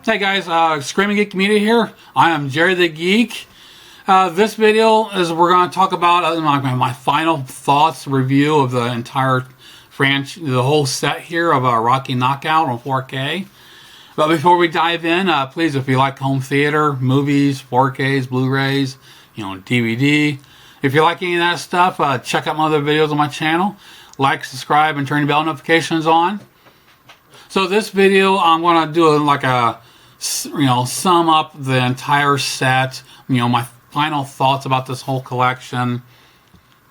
Hey guys, Screaming Geek Media here. I am Jerry the Geek. This video is we're going to talk about my final thoughts review of the entire franchise, the whole set here of Rocky Knockout on 4K. But before we dive in, please, if you like home theater, movies, 4Ks, Blu-rays, DVD, if you like any of that stuff, check out my other videos on my channel. Like, subscribe, and turn your bell notifications on. So this video, I'm going to do like a sum up the entire set, my final thoughts about this whole collection.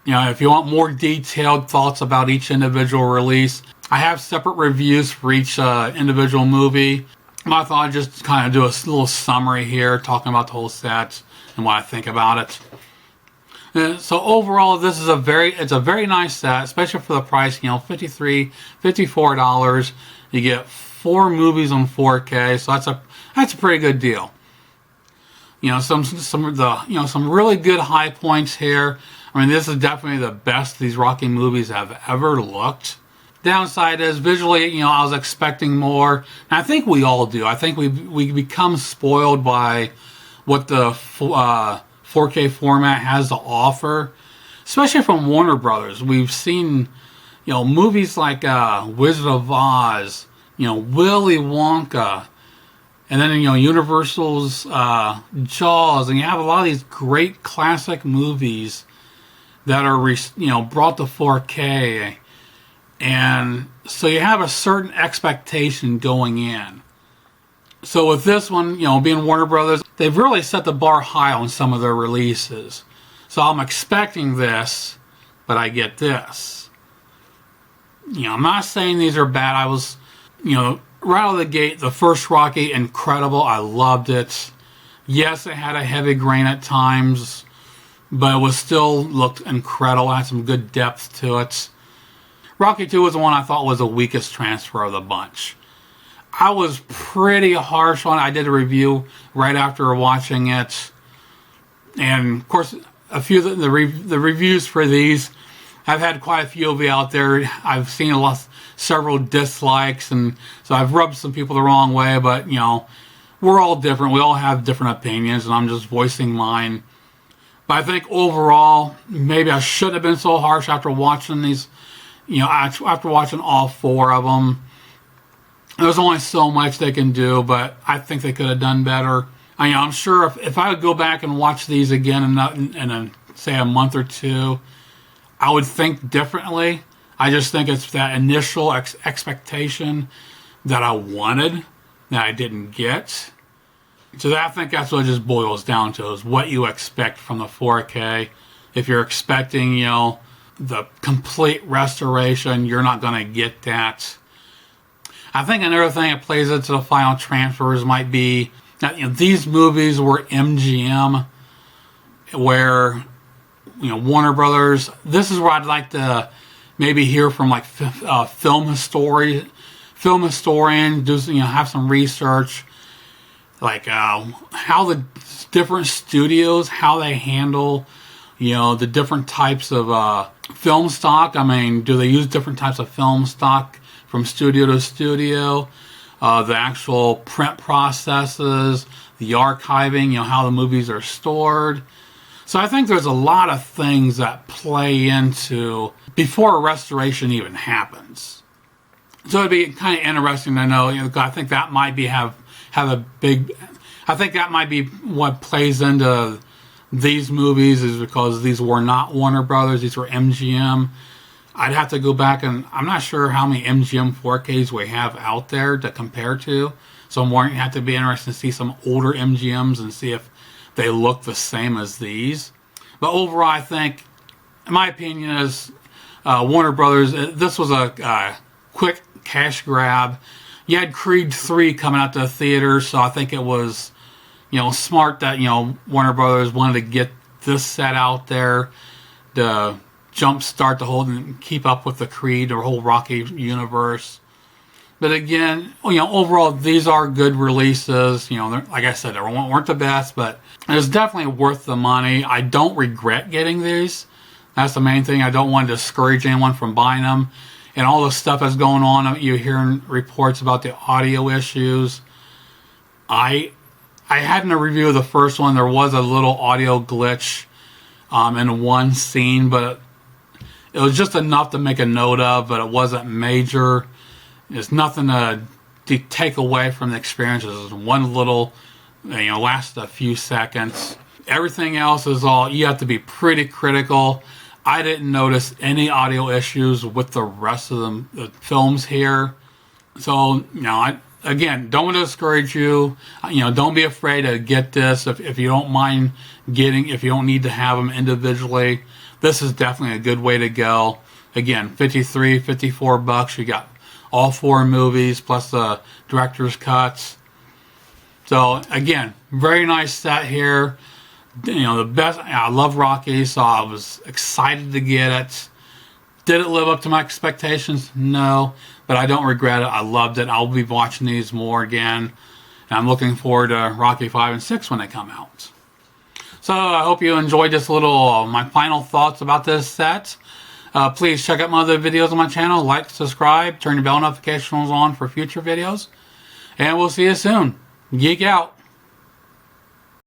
If you want more detailed thoughts about each individual release, I have separate reviews for each individual movie. I thought I'd just kind of do a little summary here, talking about the whole set and what I think about it. So overall, this is a very nice set, especially for the price. $54. You get 4 movies on 4K, so that's a pretty good deal. Some really good high points here. I mean, this is definitely the best these Rocky movies have ever looked. Downside is visually, I was expecting more, and I think we all do. I think we become spoiled by what the 4K format has to offer, especially from Warner Brothers. We've seen, movies like Wizard of Oz, Willy Wonka, and then Universal's Jaws, and you have a lot of these great classic movies that are brought to 4K, and so you have a certain expectation going in. So with this one, being Warner Brothers, they've really set the bar high on some of their releases. So I'm expecting this, but I get this. I'm not saying these are bad. I was, right out of the gate, the first Rocky, incredible. I loved it. Yes, it had a heavy grain at times, but it was still looked incredible. It had some good depth to it. Rocky 2 was the one I thought was the weakest transfer of the bunch. I was pretty harsh on it. I did a review right after watching it. And, of course, a few of the reviews for these, I've had quite a few of you out there. I've seen several dislikes, and so I've rubbed some people the wrong way, but, we're all different. We all have different opinions, and I'm just voicing mine. But I think overall, maybe I shouldn't have been so harsh after watching these, after watching all 4 of them. There's only so much they can do, but I think they could have done better. I'm sure if I would go back and watch these again in say a month or two, I would think differently. I just think it's that initial expectation that I wanted that I didn't get. So I think that's what it just boils down to, is what you expect from the 4K. If you're expecting, the complete restoration, you're not going to get that. I think another thing that plays into the final transfers might be that these movies were MGM, where Warner Brothers. This is where I'd like to maybe hear from like film historian, do have some research, like how the different studios, how they handle the different types of film stock. I mean, do they use different types of film stock from studio to studio? The actual print processes, the archiving, how the movies are stored. So I think there's a lot of things that play into before a restoration even happens. So it'd be kind of interesting to know. I think that might be have a big. I think that might be what plays into these movies, is because these were not Warner Brothers. These were MGM. I'd have to go back, and I'm not sure how many MGM 4Ks we have out there to compare to. So I'm going to have to be interested to see some older MGMs and see if they look the same as these. But overall, I think, in my opinion, is Warner Brothers, this was a quick cash grab. You had Creed 3 coming out to the theater, so I think it was, smart that, Warner Brothers wanted to get this set out there to jumpstart the whole and keep up with the Creed or whole Rocky universe. But again, overall, these are good releases. Like I said, they weren't the best, but it's definitely worth the money. I don't regret getting these. That's the main thing. I don't want to discourage anyone from buying them. And all the stuff that's going on, you're hearing reports about the audio issues. I had in a review of the first one, there was a little audio glitch in one scene, but it was just enough to make a note of, but it wasn't major. It's nothing to take away from the experience. It was one little, lasted a few seconds. Everything else is all, you have to be pretty critical. I didn't notice any audio issues with the rest of the films here. So, again, don't want to discourage you. Don't be afraid to get this if you don't mind if you don't need to have them individually. This is definitely a good way to go. Again, $54. You got all 4 movies plus the director's cuts. So again, very nice set here. The best. I love Rocky, so I was excited to get it. Did it live up to my expectations? No, but I don't regret it. I loved it. I'll be watching these more again, and I'm looking forward to Rocky 5 and 6 when they come out. So I hope you enjoyed this little my final thoughts about this set. Please check out my other videos on my channel. Like, subscribe, turn your bell notifications on for future videos, and we'll see you soon. Geek out.